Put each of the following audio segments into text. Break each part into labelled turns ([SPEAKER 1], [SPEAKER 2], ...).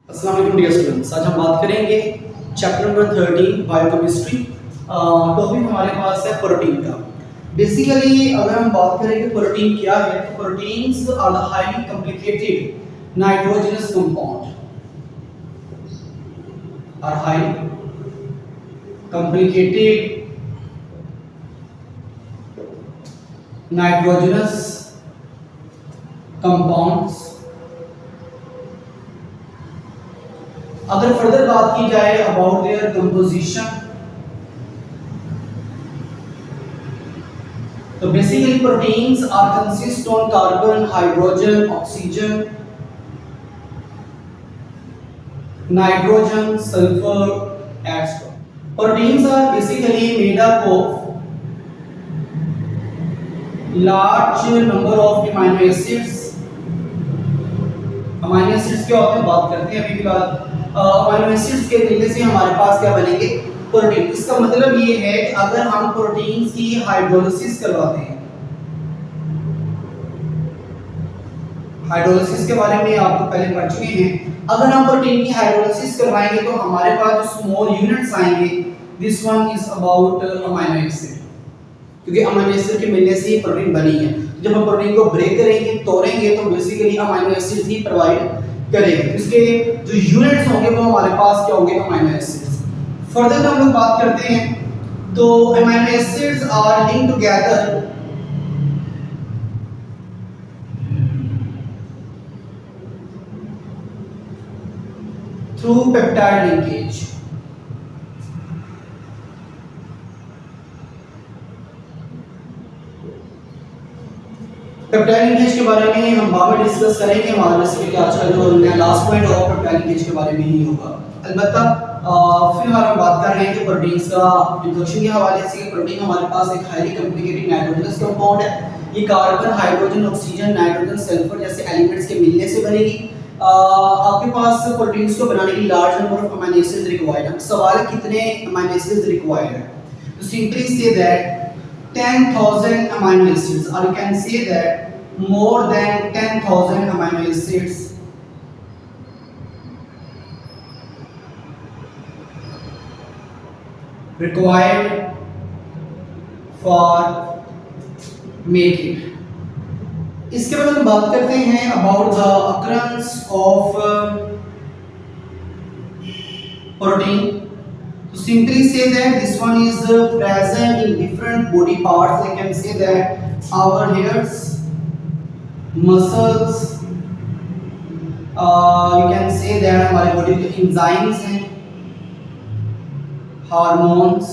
[SPEAKER 1] अस्सलाम वालेकुम dear students. आज हम बात करेंगे चैप्टर नंबर 13 बायोकेमिस्ट्री। टॉपिक हमारे पास है प्रोटीन का। बेसिकली अगर हम बात करें कि प्रोटीन क्या है, तो proteins are the highly complicated nitrogenous compound are highly complicated nitrogenous compounds. अगर फर्दर बात की जाए अबाउट देयर कंपोजिशन, तो basically proteins are consist on carbon, hydrogen, oxygen, nitrogen, sulphur, etcetera. Proteins are basically made up of large number of amino acids. Amino acids क्या होते हैं बात करते हैं अभी फिलहाल। अमीनो एसिड्स के मिलने से हमारे पास क्या बनेंगे, प्रोटीन। इसका मतलब ये है कि अगर हम प्रोटीन्स की हाइड्रोलिसिस करवाते हैं, हाइड्रोलिसिस के बारे में आपको पहले पढ़ चुके हैं। अगर हम प्रोटीन की हाइड्रोलिसिस करवाएंगे तो हमारे पास जो स्मॉल यूनिट्स आएंगे, this one is about amino acid, क्योंकि अमीनो एसिड के मिलने से ही प्रोटीन बनी है। जब हम प्रोटीन को ब्रेक करेंगे, तोड़ेंगे, तो बेसिकली अमीनो एसिड ही प्रोवाइड करेंगे। इसके जो यूनिट्स होंगे वो हमारे पास क्या होंगे, अमीनो एसिड्स। फर्दर हम लोग बात करते हैं तो amino acids are linked together through peptide linkage. Peptide linkage के बारे में हम बाद में डिस्कस करेंगे। हमारे बेसिकली आज का जो लास्ट पॉइंट होगा पेप्टाइड लिंकेज के बारे में ही होगा। अलबत्ता फिलहाल हम बात कर रहे हैं कि प्रोटीन्स का इंट्रोडक्शन के हवाले से। प्रोटीन हमारे पास एक हाईली कॉम्प्लिकेटेड नाइट्रोजनस कंपाउंड है। ये carbon, hydrogen, oxygen, nitrogen, sulphur जैसे एलिमेंट्स के मिलने से बनेगी। आपके पास प्रोटीन्स को बनाने के लिए large number of amino acids required है। सवाल है कितने अमीनो एसिड्स रिक्वायर्ड है, तो simply say that 10,000 amino acids, or you can say that more than 10,000 amino acids required for make it। इसके बाद हम बात करते हैं about the occurrence of protein। So simply say that this one is present in different body parts. I can say that our hairs, muscles, you can say that हमारे body के enzymes हैं, hormones,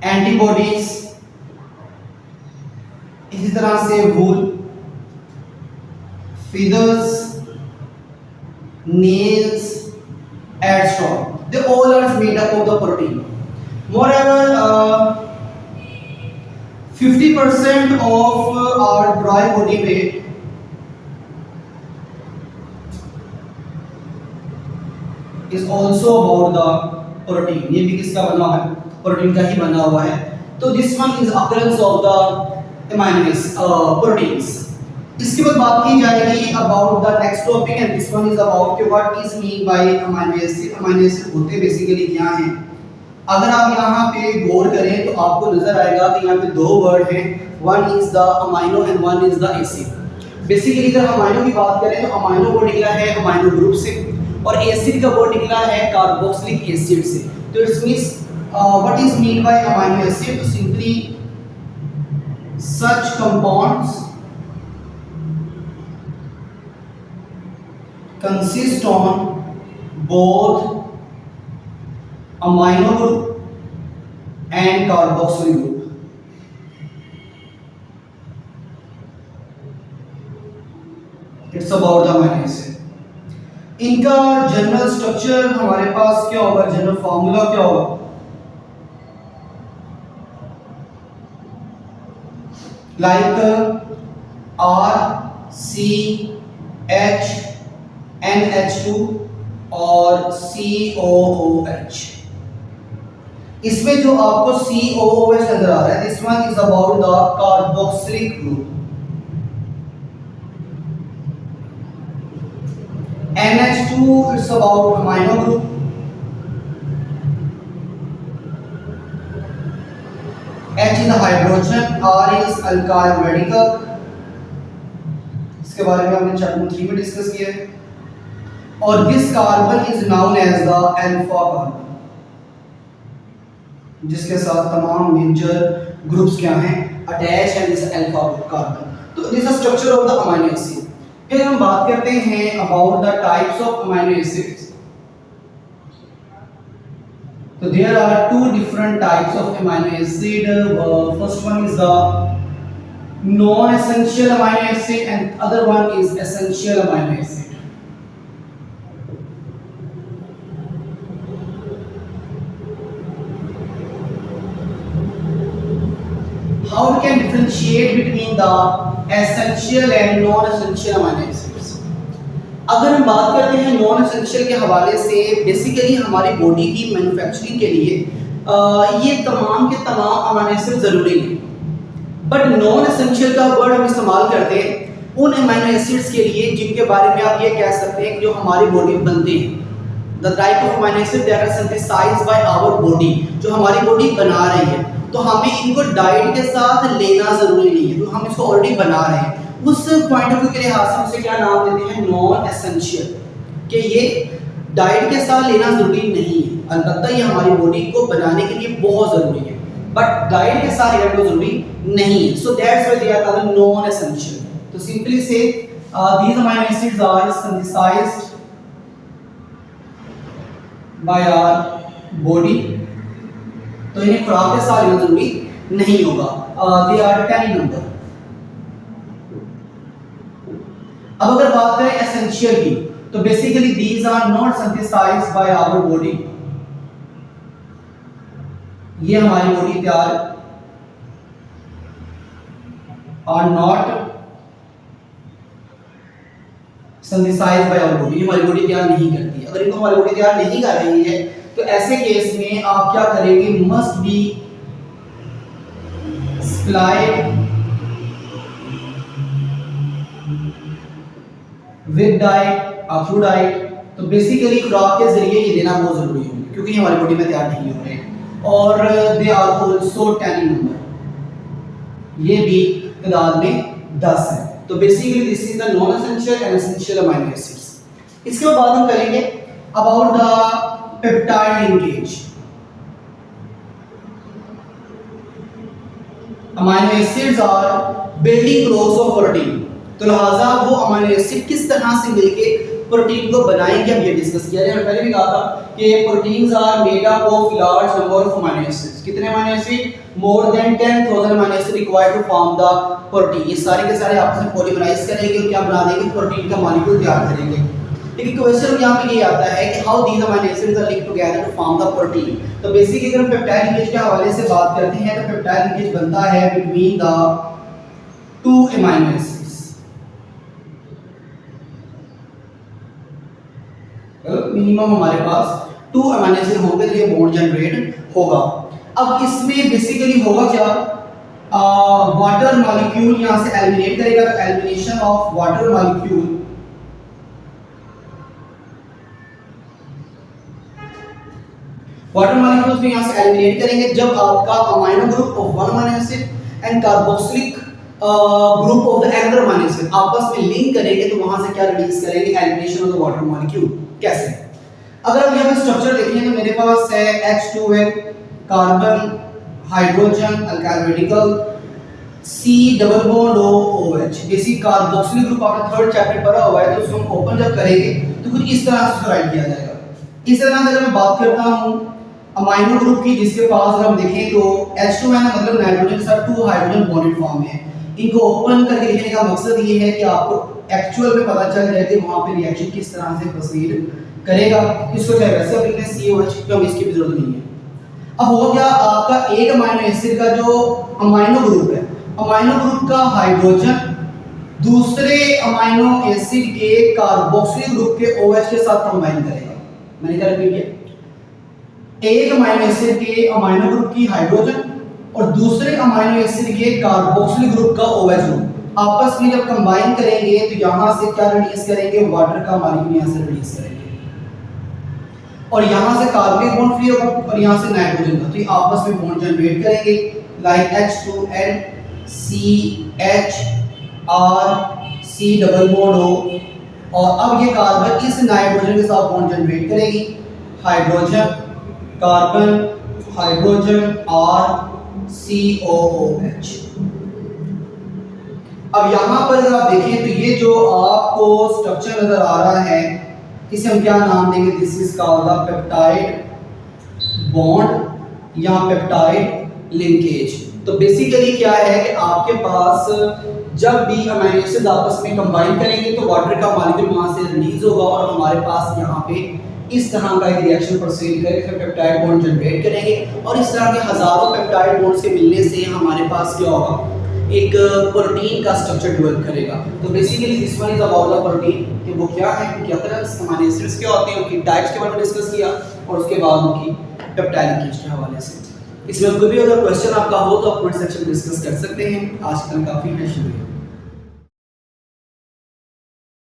[SPEAKER 1] antibodies, इसी तरह से वूल, feathers, nails, etc. They all are made up of the protein. Moreover, 50% of our dry body weight is also about the protein. ये भी किसका बना हुआ है, प्रोटीन का ही बना हुआ है। तो this one is occurrence of the amino proteins। इसके बाद बात की जाएगी about the next topic, and this one is about what is mean by amino acid। Amino acid होते बेसिकली क्या हैं। अगर आप यहाँ पे गौर करें तो आपको नजर आएगा कि यहाँ पे दो वर्ड हैं, one is the amino and one is the acid. Basically अगर अमीनो की बात करें तो अमीनो वर्ड निकला है अमीनो ग्रुप से, और एसिड का वर्ड निकला है कार्बोक्सिलिक एसिड से। तो it's means what is mean by amino acid, तो simply such compounds consist on both amino group and carboxyl group। It's about the amino acid। इनका जनरल स्ट्रक्चर हमारे पास क्या होगा, जनरल फार्मूला क्या होगा, लाइक RCH NH2 और COOH। इसमें जो आपको COOH नजर आ रहा है, this one is about the carboxylic group. NH2 it's about amino group. H is a hydrogen, R is alkyl radical. इसके बारे में हमने चैप्टर 3 में डिस्कस किया है. और this carbon is known as the alpha carbon, जिसके साथ तमाम मेजर ग्रुप्स क्या हैं अटैच है दिस अल्फा कार्बन. तो this is structure of the amino acid. फिर हम बात करते हैं about the types of amino acids. So there are two different types of amino acid. First one is the non-essential amino acid and other one is essential amino acid. How we can differentiate between the essential and non-essential amino acids? अगर हम बात करते हैं non essential के हवाले से, basically हमारी body की मैन्युफैक्चरिंग के लिए ये तमाम के तमाम अमीनो एसिड ज़रूरी हैं. बट नॉन एसेंशियल का वर्ड हम इस्तेमाल करते हैं उन अमीनो एसिड्स के लिए जिनके बारे में आप ये कह सकते हैं कि जो हमारी बॉडी में बनते हैं. The type of amino acid that are synthesised by our body, जो हमारी बॉडी बना रही है. तो हमें इनको डाइट के साथ लेना ज़रूरी नहीं है, तो हम इसको ऑलरेडी बना रहे हैं. उस पॉइंट ऑफ व्यू के लिहाज से उसे क्या नाम देते हैं नॉन एसेंशियल, कि ये डाइट के साथ लेना ज़रूरी नहीं है. अलबत्ता ये हमारी बॉडी को बनाने के लिए बहुत ज़रूरी है, बट डाइट के साथ लेना ज़रूरी नहीं है. So that's why they are called non essential. तो simply say these amino acids are synthesised by our body. तो इन्हें खुराक के साथ लेना ज़रूरी नहीं होगा. They are 10 number. अब अगर बात करें एसेंशियल की, तो basically these are not synthesised by our body. ये हमारी बॉडी तैयार are not synthesised by our body. हमारी बॉडी तैयार नहीं करती. अगर इनको हमारी बॉडी तैयार नहीं कर रही है तो ऐसे केस में आप क्या करेंगे, must be supplied with diet और थ्रू डाइट. तो बेसिकली खुराक के जरिए ये देना बहुत जरूरी है, क्योंकि हमारी बॉडी में तैयार नहीं हो रहे हैं. और दे आर आल्सो 10 नंबर, ये भी तादाद में 10 है. तो basically this is the non essential and essential amino acids. इसके बाद हम करेंगे about the peptide linkage. Amino acids are building blocks of protein. तो लिहाजा वो अमीनो एसिड किस तरह से मिलके प्रोटीन को बनाएंगे हम ये डिस्कस किया है. पहले भी कहा था कि proteins are made up of large number of amino acids. कितने amino acid? More than 10,000 amino acid required to form the protein. ये सारे के सारे आपस में पॉलीमराइज करेंगे और क्या बना देंगे, प्रोटीन का मॉलिक्यूल तैयार करेंगे. लेकिन क्वेश्चन यहाँ पे ये आता है कि how these amino acids are linked together to form the protein. तो बेसिकली अगर हम पेप्टाइड लिंकेज के हवाले से बात करते हैं तो पेप्टाइड लिंकेज बनता है between the two amino acids. Minimum हमारे पास 2 अमीनो एसिड होंगे तो ये बॉन्ड जनरेट होगा. अब इसमें बेसिकली होगा क्या, वाटर मॉलिक्यूल यहां से एलिमिनेट करेगा. तो elimination of water molecule, water molecules भी यहां से एलिमिनेट करेंगे जब आपका amino group of one amino acid and carboxylic group of the another amino acid आपस में लिंक करेंगे. तो वहां से क्या रिलीज करेंगे, elimination of the water molecule. कैसे? अगर हम यहाँ पे स्ट्रक्चर देखें तो मेरे पास है H2N, carbon, hydrogen, alkyl radical, C double bond OH. Basic carboxylic group आपने थर्ड चैप्टर पढ़ा हुआ है, तो उसको हम ओपन जब करेंगे तो कुछ इस तरह से राइट किया जाएगा. इस तरह से अगर मैं बात करता हूँ अमीनो ग्रुप की, जिसके पास अगर हम देखें तो H2N मतलब नाइट्रोजन के साथ 2 हाइड्रोजन बॉन्डेड फॉर्म है. इनको ओपन करके लिखने का मकसद ये है कि आपको एक्चुअल में पता चल जाए कि वहाँ पे रिएक्शन किस तरह से प्रोसीड करेगा. इसको चाहे वैसे आप लिखने COH, तो हमें इसकी भी जरूरत नहीं है. अब हो गया आपका एक अमीनो एसिड का जो अमीनो ग्रुप है, अमीनो ग्रुप का हाइड्रोजन दूसरे अमीनो एसिड के कार्बोक्सिलिक ग्रुप के OH के साथ कंबाइन करेगा. मैंने क्या रिपीट किया, एक अमीनो एसिड के अमीनो ग्रुप की हाइड्रोजन और दूसरे अमीनो एसिड के कार्बोक्सिलिक ग्रुप का OH ग्रुप आपस में जब कंबाइन करेंगे तो यहाँ से क्या रिलीज करेंगे, वाटर का मॉलिक्यूल यहाँ से रिलीज करेंगे और यहाँ से कार्बनिक बॉन्ड फ्री होगा और यहाँ से नाइट्रोजन का, तो ये आपस में बॉन्ड जनरेट करेंगे like H2N CH R C double bond हो और अब ये कार्बन इस नाइट्रोजन के साथ बॉन्ड जनरेट करेगी, हाइड्रोजन कार्बन हाइड्रोजन RCOOH। अब यहाँ पर अगर आप देखें तो ये जो आपको स्ट्रक्चर नजर आ रहा है इसे हम क्या नाम देंगे, this is called the peptide bond या पेप्टाइड लिंकेज। तो बेसिकली क्या है कि आपके पास जब भी अमीनो एसिड आपस में कंबाइन करेंगे तो वाटर का मॉलिक्यूल वहां से रिलीज होगा और हमारे पास यहाँ पे इस तरह का एक रिएक्शन प्रोसीड करके फिर पेप्टाइड बॉन्ड जनरेट करेंगे और इस तरह के हजारों पेप्टाइड बॉन्ड्स के मिलने से हमारे पास क्या होगा, एक प्रोटीन का स्ट्रक्चर डेवलप करेगा। तो basically this one is about the protein कि वो क्या है, क्या तरह अमीनो एसिड्स क्या होते हैं, उनकी टाइप्स के बारे में डिस्कस किया और उसके बाद उनकी पेप्टाइड लिंकेज के हवाले से। इसमें कोई भी अगर क्वेश्चन आपका हो तो आप कमेंट सेक्शन में डिस्कस कर सकते हैं। आज का काफ़ी है, शुक्रिया।